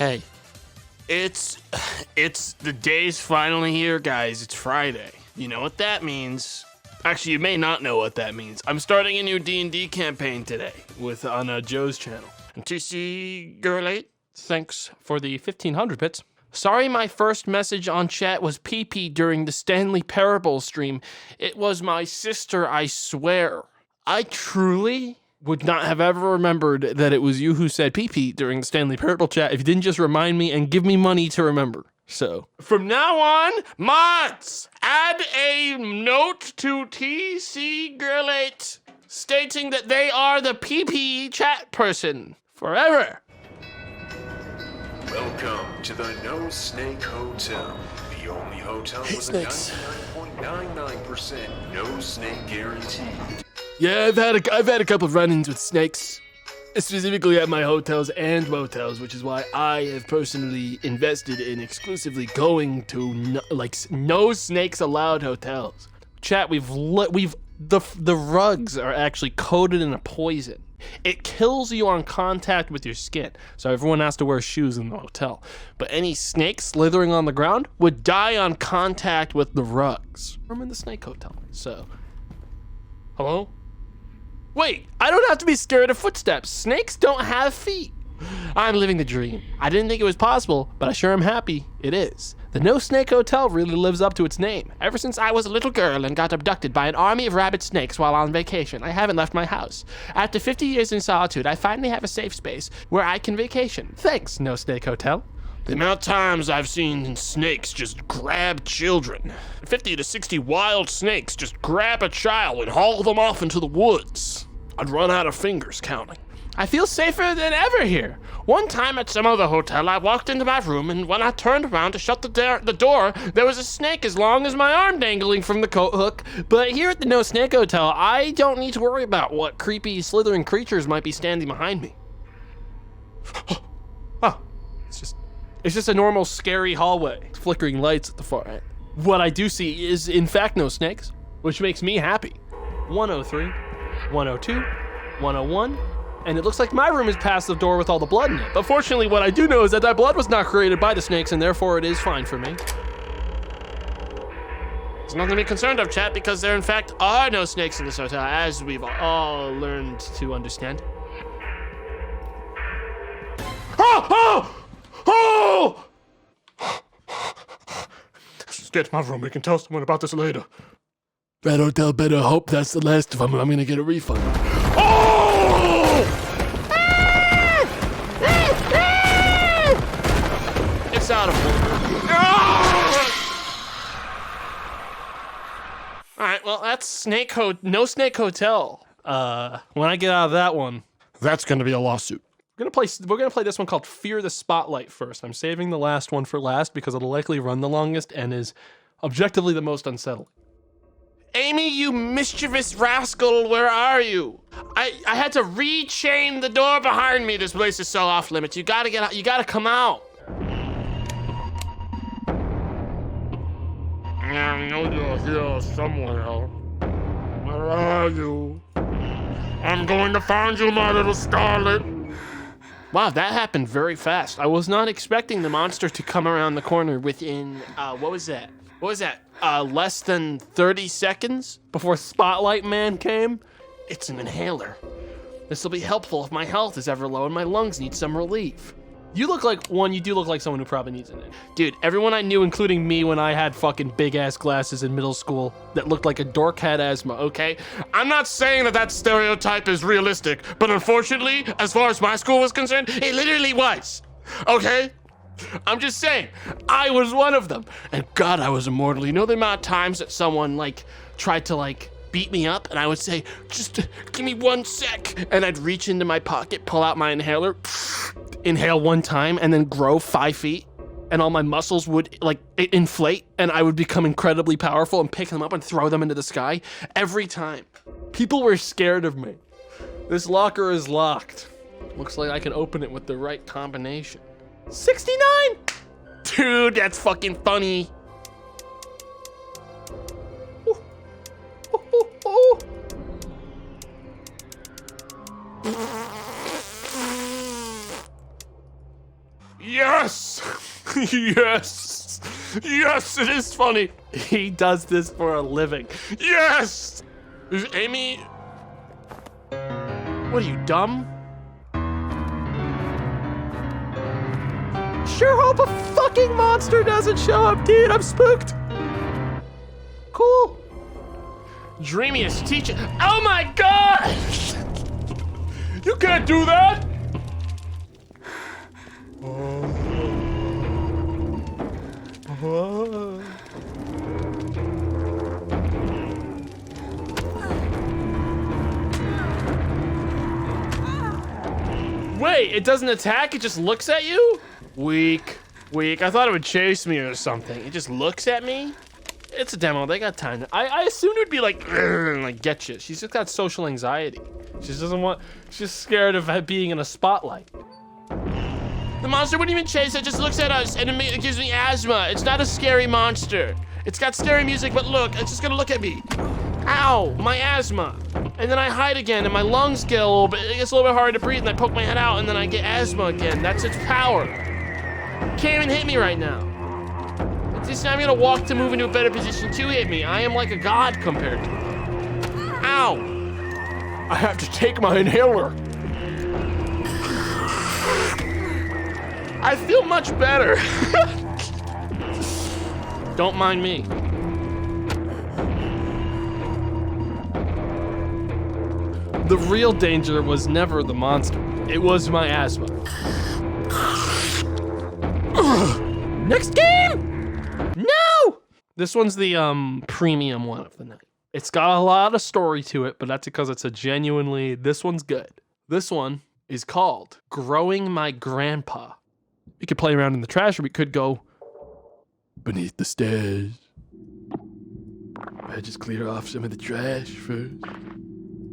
Hey, it's the day's finally here, guys. It's Friday. You know what that means. Actually, you may not know what that means. I'm starting a new D&D campaign today on Joe's channel. And TC Girl 8, thanks for the 1,500 bits. Sorry my first message on chat was pee-pee during the Stanley Parable stream. It was my sister, I swear. I truly would not have ever remembered that it was you who said pee-pee during the Stanley Parable chat if you didn't just remind me and give me money to remember. So, from now on, mods, add a note to TC Girl 8 stating that they are the pee-pee chat person forever. Welcome to the No Snake Hotel, the only hotel with a 99.99% no snake guarantee. Yeah, I've had a couple of run-ins with snakes, specifically at my hotels and motels, which is why I have personally invested in exclusively going to no snakes allowed hotels. Chat, the rugs are actually coated in a poison. It kills you on contact with your skin, so everyone has to wear shoes in the hotel. But any snake slithering on the ground would die on contact with the rugs. I'm in the snake hotel, so. Hello? Wait, I don't have to be scared of footsteps. Snakes don't have feet. I'm living the dream. I didn't think it was possible, but I sure am happy it is. The No Snake Hotel really lives up to its name. Ever since I was a little girl and got abducted by an army of rabid snakes while on vacation, I haven't left my house. After 50 years in solitude, I finally have a safe space where I can vacation. Thanks, No Snake Hotel. The amount of times I've seen snakes just grab children. 50 to 60 wild snakes just grab a child and haul them off into the woods. I'd run out of fingers counting. I feel safer than ever here. One time at some other hotel, I walked into my room, and when I turned around to shut the door, there was a snake as long as my arm dangling from the coat hook. But here at the No Snake Hotel, I don't need to worry about what creepy, slithering creatures might be standing behind me. Oh, it's just a normal, scary hallway. Flickering lights at the far end. What I do see is, in fact, no snakes, which makes me happy. 103, 102, 101, and it looks like my room is past the door with all the blood in it. But fortunately, what I do know is that blood was not created by the snakes, and therefore it is fine for me. There's nothing to be concerned of, chat, because there in fact are no snakes in this hotel, as we've all learned to understand. Oh! Let's get to my room. We can tell someone about this later. That hotel better hope that's the last of them, and I'm gonna get a refund. Oh! It's out of order. All right, well, that's No Snake Hotel. When I get out of that one, that's gonna be a lawsuit. We're gonna play this one called Fear the Spotlight first. I'm saving the last one for last because it'll likely run the longest and is objectively the most unsettling. Amy, you mischievous rascal, where are you? I had to rechain the door behind me. This place is so off limits. You gotta get out. You gotta come out. I know you're here somewhere. Where are you? I'm going to find you, my little starlet. Wow, that happened very fast. I was not expecting the monster to come around the corner within, what was that? Less than 30 seconds before Spotlight Man came? It's an inhaler. This will be helpful if my health is ever low and my lungs need some relief. You do look like someone who probably needs it. Dude, everyone I knew, including me when I had fucking big-ass glasses in middle school that looked like a dork had asthma, okay? I'm not saying that stereotype is realistic, but unfortunately, as far as my school was concerned, it literally was, okay? I'm just saying, I was one of them. And God, I was immortal. You know the amount of times that someone, tried to, beat me up, and I would say, just give me 1 sec. And I'd reach into my pocket, pull out my inhaler, inhale 1 time, and then grow 5 feet. And all my muscles would, inflate, and I would become incredibly powerful and pick them up and throw them into the sky. Every time. People were scared of me. This locker is locked. Looks like I can open it with the right combination. 69! Dude, that's fucking funny. Yes! Yes! Yes, it is funny. He does this for a living. Yes! Is Amy... What are you, dumb? Sure hope a fucking monster doesn't show up, dude. I'm spooked. Cool. Dreamiest teacher. Oh my god! You can't do that! Wait, it doesn't attack, it just looks at you? Weak. I thought it would chase me or something. It just looks at me? It's a demo, they got time. I assumed it would be like, and like get you. She's just got social anxiety. She's scared of being in a spotlight. The monster wouldn't even chase, it just looks at us and it gives me asthma. It's not a scary monster. It's got scary music, but look, it's just gonna look at me. Ow, my asthma. And then I hide again and my lungs get a little bit, it gets a little bit hard to breathe and I poke my head out and then I get asthma again. That's its power. Can't even hit me right now. It's just, I'm gonna walk to move into a better position to hit me. I am like a god compared to it. Ow. I have to take my inhaler. I feel much better. Don't mind me. The real danger was never the monster. It was my asthma. Next game! No! This one's the premium one of the night. It's got a lot of story to it, but that's because it's a genuinely, this one's good. This one is called Growing My Grandpa. We could play around in the trash, or we could go beneath the stairs. I just clear off some of the trash first.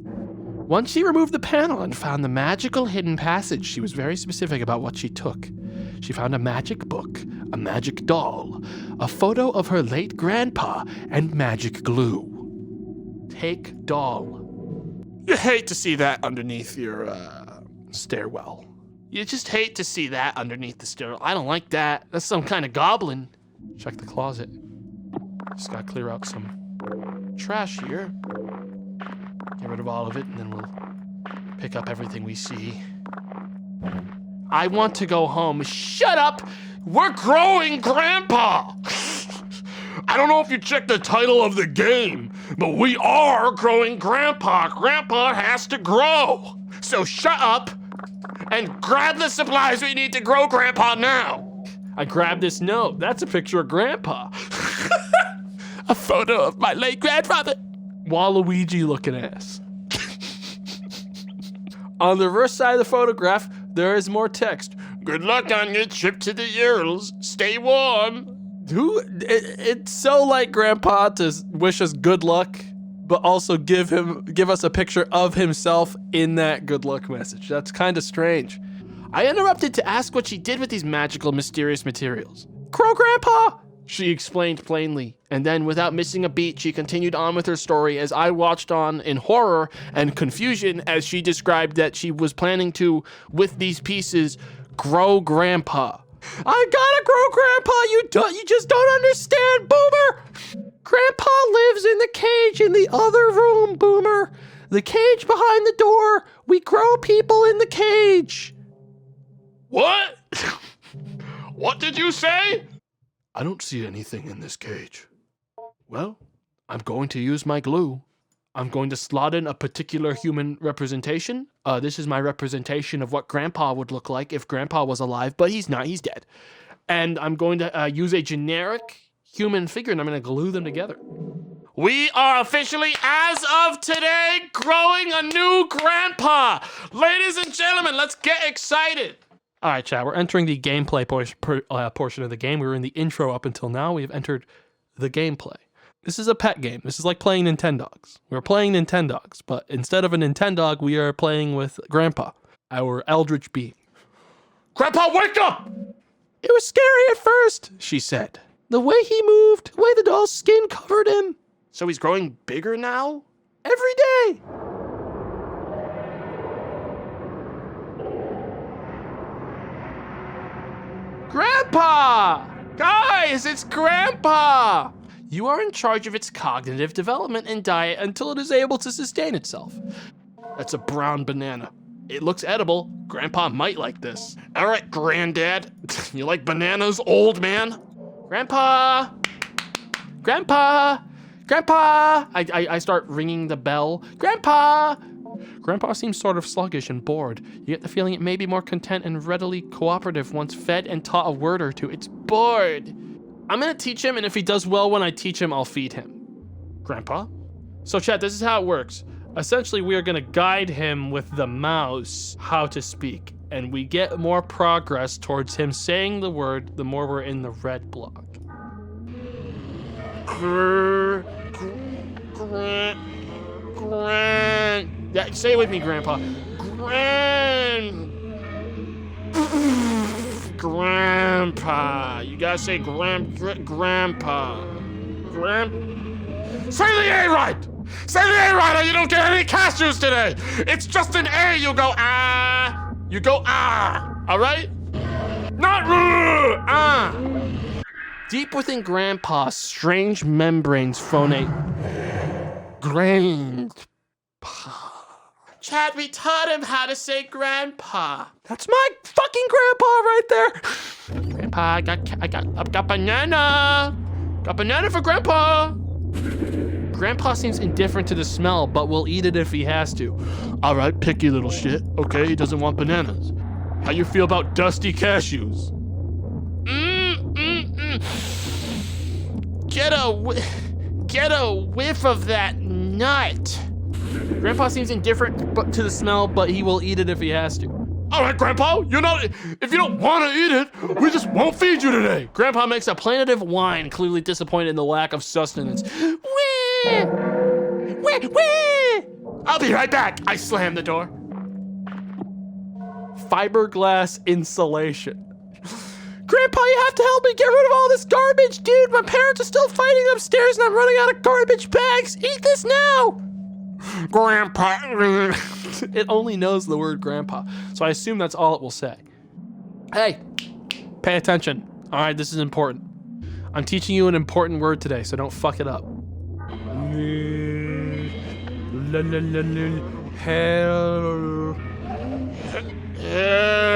Once she removed the panel and found the magical hidden passage, she was very specific about what she took. She found a magic book, a magic doll, a photo of her late grandpa, and magic glue. Take doll. You hate to see that underneath your stairwell. You just hate to see that underneath the stairwell. I don't like that. That's some kind of goblin. Check the closet. Just gotta clear out some trash here. Get rid of all of it, and then we'll pick up everything we see. I want to go home. Shut up! We're growing Grandpa! I don't know if you checked the title of the game, but we are growing Grandpa. Grandpa has to grow. So shut up and grab the supplies we need to grow Grandpa now. I grabbed this note. That's a picture of Grandpa. A photo of my late grandfather. Waluigi looking ass. On the reverse side of the photograph, there is more text. Good luck on your trip to the Urals. Stay warm. It's so like Grandpa to wish us good luck, but also give us a picture of himself in that good luck message. That's kind of strange. I interrupted to ask what she did with these magical, mysterious materials. Grow Grandpa! She explained plainly, and then without missing a beat, she continued on with her story as I watched on in horror and confusion as she described that she was planning to, with these pieces, grow Grandpa. I gotta grow Grandpa, you just don't understand, Boomer! Grandpa lives in the cage in the other room, Boomer. The cage behind the door. We grow people in the cage. What? What did you say? I don't see anything in this cage. Well, I'm going to use my glue. I'm going to slot in a particular human representation. This is my representation of what Grandpa would look like if Grandpa was alive, but he's not, he's dead. And I'm going to use a generic human figure and I'm gonna glue them together. We are officially, as of today, growing a new Grandpa. Ladies and gentlemen, let's get excited. All right, chat, we're entering the gameplay portion of the game. We were in the intro up until now. We have entered the gameplay. This is a pet game. This is like playing Nintendogs. We're playing Nintendogs, but instead of a Nintendog, we are playing with Grandpa, our eldritch being. Grandpa, wake up! It was scary at first, she said. The way he moved, the way the doll's skin covered him. So he's growing bigger now? Every day! Grandpa! Guys, it's Grandpa! You are in charge of its cognitive development and diet until it is able to sustain itself. That's a brown banana. It looks edible. Grandpa might like this. All right, Granddad. You like bananas, old man? Grandpa! Grandpa! Grandpa! I start ringing the bell. Grandpa! Grandpa seems sort of sluggish and bored. You get the feeling it may be more content and readily cooperative once fed and taught a word or two. It's bored. I'm gonna teach him, and if he does well when I teach him, I'll feed him. Grandpa? So chat, this is how it works. Essentially, we are gonna guide him with the mouse how to speak, and we get more progress towards him saying the word the more we're in the red block. Yeah, say it with me, Grandpa. Grandpa. You gotta say Grandpa. Say the A right! Say the A right or you don't get any cashews today! It's just an A, you go ah! You go ah! Alright? Not ah! Deep within Grandpa's strange membranes phonate Grandpa. Chad, we taught him how to say Grandpa. That's my fucking grandpa right there. Grandpa, I've got banana. Got banana for Grandpa. Grandpa seems indifferent to the smell, but will eat it if he has to. All right, picky little shit. Okay, he doesn't want bananas. How you feel about dusty cashews? Get a whiff of that nut. Grandpa seems indifferent to the smell, but he will eat it if he has to. All right, Grandpa, if you don't want to eat it, we just won't feed you today. Grandpa makes a plaintive whine, clearly disappointed in the lack of sustenance. Wee! Wee! Wee! I'll be right back. I slam the door. Fiberglass insulation. Grandpa, you have to help me get rid of all this garbage, dude. My parents are still fighting upstairs and I'm running out of garbage bags. Eat this now. Grandpa. It only knows the word grandpa, so I assume that's all it will say. Hey, pay attention. All right, this is important. I'm teaching you an important word today, so don't fuck it up.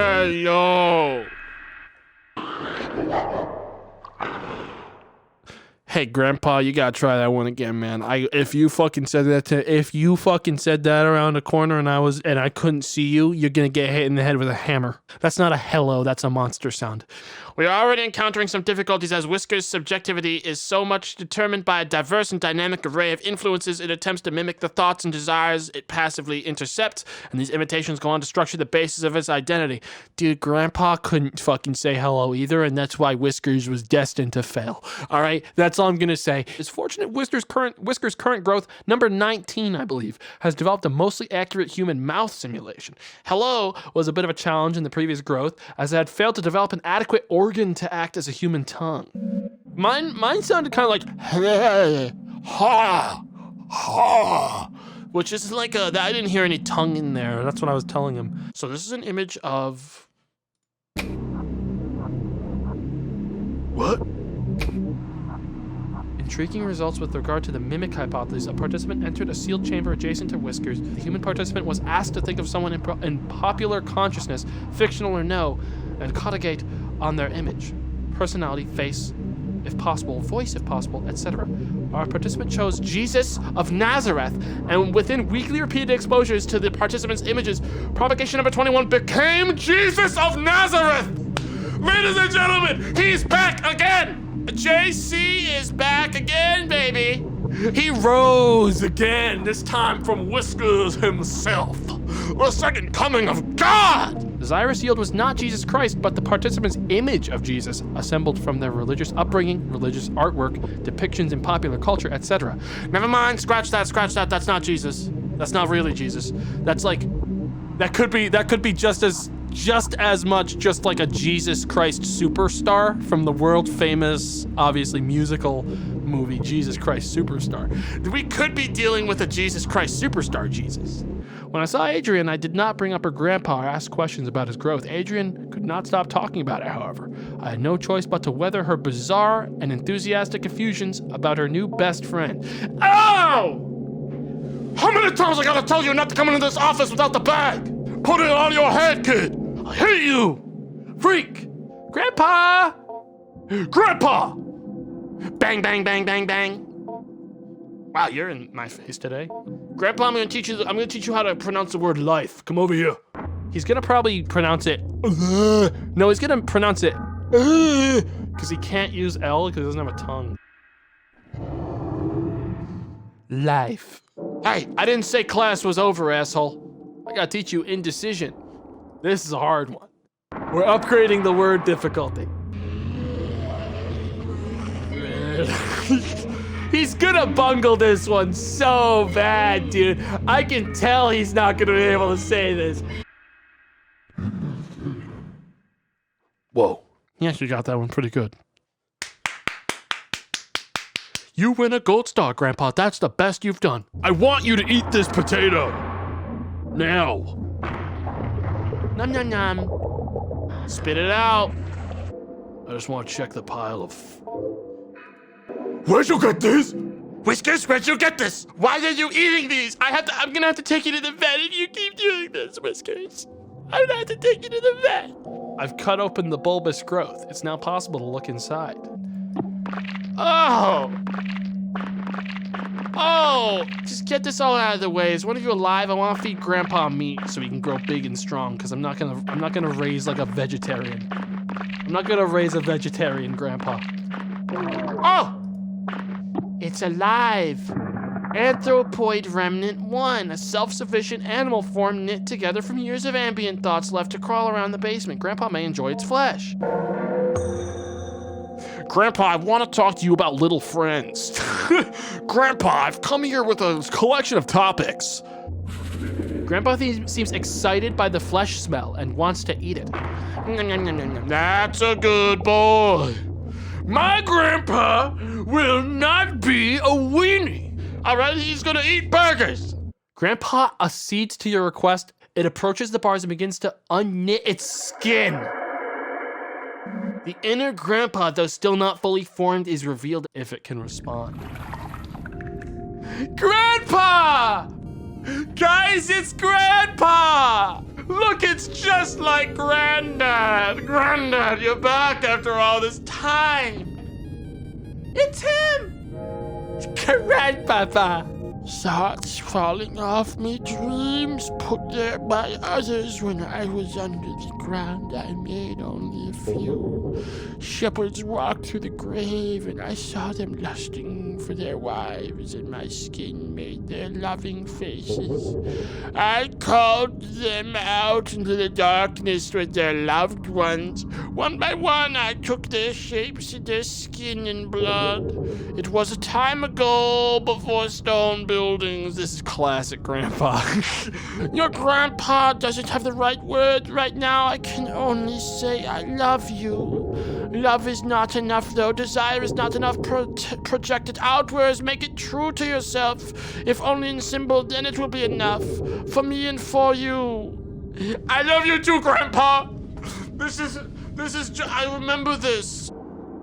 Hello. Hey, Grandpa, you gotta try that one again, man. If you fucking said that around the corner and I couldn't see you, you're gonna get hit in the head with a hammer. That's not a hello, that's a monster sound. We are already encountering some difficulties as Whisker's subjectivity is so much determined by a diverse and dynamic array of influences it attempts to mimic the thoughts and desires it passively intercepts, and these imitations go on to structure the basis of its identity. Dude, Grandpa couldn't fucking say hello either, and that's why Whiskers was destined to fail. All right, that's all I'm gonna say. It's fortunate Whisker's current growth, number 19, I believe, has developed a mostly accurate human mouth simulation. Hello was a bit of a challenge in the previous growth, as it had failed to develop an adequate organ to act as a human tongue. Mine sounded kind of like ha, ha, which is like I didn't hear any tongue in there. That's what I was telling him. So this is an image of what? Intriguing results with regard to the mimic hypothesis. A participant entered a sealed chamber adjacent to Whiskers. The human participant was asked to think of someone in popular consciousness, fictional or no, and codigate on their image, personality, face, if possible, voice, if possible, etc. Our participant chose Jesus of Nazareth, and within weekly repeated exposures to the participant's images, provocation number 21 became Jesus of Nazareth! Ladies and gentlemen, he's back again! JC is back again, baby! He rose again, this time from Whiskers himself. The second coming of God! The Zyrus yield was not Jesus Christ, but the participant's image of Jesus, assembled from their religious upbringing, religious artwork, depictions in popular culture, etc. Never mind, scratch that, that's not Jesus. That's not really Jesus. That's like, that could be just as much just like a Jesus Christ Superstar from the world famous, obviously musical movie Jesus Christ Superstar. We could be dealing with a Jesus Christ Superstar Jesus. When I saw Adrian, I did not bring up her grandpa or ask questions about his growth. Adrian could not stop talking about it, however. I had no choice but to weather her bizarre and enthusiastic effusions about her new best friend. Ow! How many times I gotta tell you not to come into this office without the bag? Put it on your head, kid! I hate you! Freak! Grandpa! Grandpa! Bang, bang, bang, bang, bang. Wow, you're in my face today. Grandpa, I'm gonna teach you how to pronounce the word life. Come over here. He's gonna probably pronounce it. No, he's gonna pronounce it. Because he can't use L because he doesn't have a tongue. Life. Hey, I didn't say class was over, asshole. I gotta teach you indecision. This is a hard one. We're upgrading the word difficulty. He's gonna bungle this one so bad, dude. I can tell he's not gonna be able to say this. Whoa. He actually got that one pretty good. You win a gold star, Grandpa. That's the best you've done. I want you to eat this potato. Now. Nom nom nom. Spit it out. I just want to check the pile of... Where'd you get this? Whiskers, where'd you get this? Why are you eating these? I'm gonna have to take you to the vet if you keep doing this, Whiskers. I'm gonna have to take you to the vet. I've cut open the bulbous growth. It's now possible to look inside. Oh! Oh! Just get this all out of the way. Is one of you alive? I want to feed Grandpa meat so he can grow big and strong. Because I'm not gonna raise like a vegetarian. I'm not gonna raise a vegetarian Grandpa. Oh! It's alive. Anthropoid Remnant 1, a self-sufficient animal form knit together from years of ambient thoughts left to crawl around the basement. Grandpa may enjoy its flesh. Grandpa, I want to talk to you about little friends. Grandpa, I've come here with a collection of topics. Grandpa seems excited by the flesh smell and wants to eat it. That's a good boy. My grandpa will not be a weenie. All right, he's gonna eat burgers. Grandpa accedes to your request. It approaches the bars and begins to unknit its skin. The inner grandpa, though still not fully formed, is revealed if it can respond. Grandpa! Guys, it's Grandpa! Look, it's just like Granddad. Granddad, you're back after all this time. It's him! Grandpapa. Thoughts falling off me, dreams put there by others. When I was under the ground, I made only a few. Shepherds walked through the grave, and I saw them lusting for their wives, and my skin made their loving faces. I called them out into the darkness with their loved ones. One by one, I took their shapes and their skin and blood. It was a time ago before stone buildings. This is classic Grandpa. Your grandpa doesn't have the right word right now. I can only say I love you. Love is not enough, though. Desire is not enough. Project it outwards. Make it true to yourself. If only in symbol, then it will be enough. For me and for you. I love you too, Grandpa. I remember this.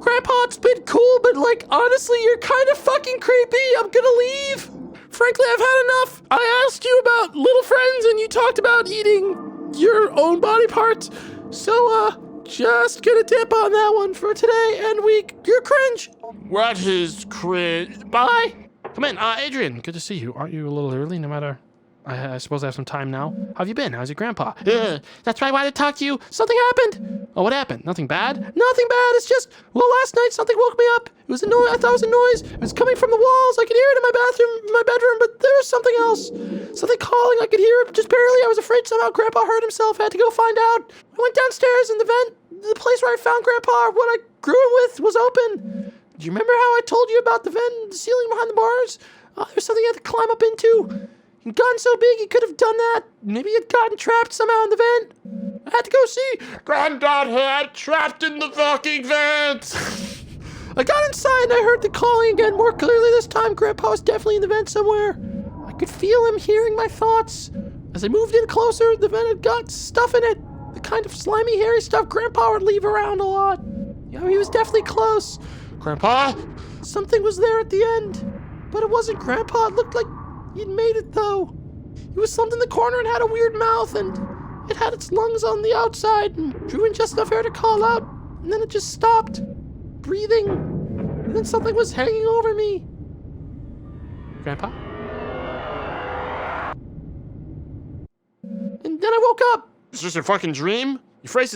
Grandpa, it's been cool, but like, honestly, you're kind of fucking creepy. I'm gonna leave. Frankly, I've had enough. I asked you about little friends and you talked about eating your own body parts. So, just gonna dip on that one for today and week. You're cringe. What is cringe? Bye. Come in, Adrian, good to see you. Aren't you a little early, no matter? I suppose I have some time now. How have you been? How's your grandpa? That's why I wanted to talk to you. Something happened. Oh, what happened? Nothing bad? Nothing bad. It's just, well, last night something woke me up. It was a noise. I thought it was a noise. It was coming from the walls. I could hear it in my bedroom, but there was something else. Something calling. I could hear it just barely. I was afraid somehow Grandpa hurt himself. I had to go find out. I went downstairs and the place where I found Grandpa, what I grew him with, was open. Do you remember how I told you about the vent, the ceiling behind the bars? There's something I had to climb up into. He'd gotten so big he could have done that. Maybe he'd gotten trapped somehow in the vent. I had to go see. Granddad had trapped in the fucking vent. I got inside and I heard the calling again more clearly this time. Grandpa was definitely in the vent somewhere. I could feel him hearing my thoughts. As I moved in closer, the vent had got stuff in it. The kind of slimy, hairy stuff Grandpa would leave around a lot. You know, he was definitely close. Grandpa? Something was there at the end, but it wasn't Grandpa. It looked like he'd made it, though. He was slumped in the corner and had a weird mouth, and it had its lungs on the outside and drew in just enough air to call out, and then it just stopped breathing, and then something was hanging over me. Grandpa? And then I woke up. Is this a fucking dream? Your face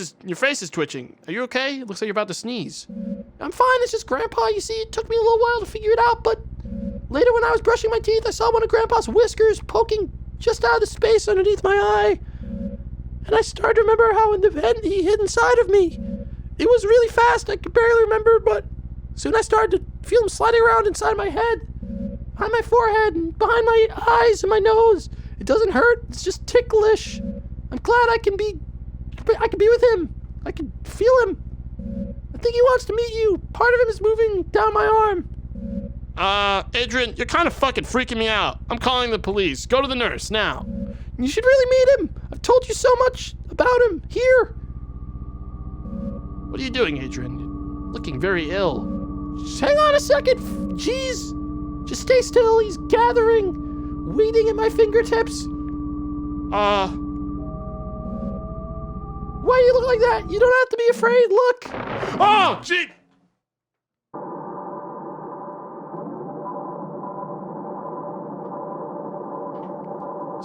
is twitching. Are you okay? It looks like you're about to sneeze. I'm fine, it's just Grandpa. You see, it took me a little while to figure it out, but later when I was brushing my teeth, I saw one of Grandpa's whiskers poking just out of the space underneath my eye. And I started to remember how in the vent he hid inside of me. It was really fast, I could barely remember, but soon I started to feel him sliding around inside my head, behind my forehead, and behind my eyes and my nose. It doesn't hurt, it's just ticklish. I'm glad I can be with him. I can feel him. I think he wants to meet you. Part of him is moving down my arm. Adrian, you're kind of fucking freaking me out. I'm calling the police. Go to the nurse, now. You should really meet him. I've told you so much about him. Here. What are you doing, Adrian? You're looking very ill. Just hang on a second. Jeez. Just stay still. He's gathering, waiting at my fingertips. Why do you look like that? You don't have to be afraid. Look. Oh, gee.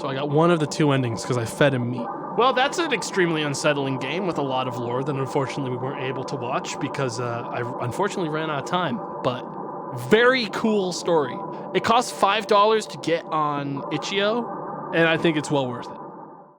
So I got one of the two endings because I fed him meat. Well, that's an extremely unsettling game with a lot of lore that unfortunately we weren't able to watch because I unfortunately ran out of time. But very cool story. It costs $5 to get on Itch.io, and I think it's well worth it.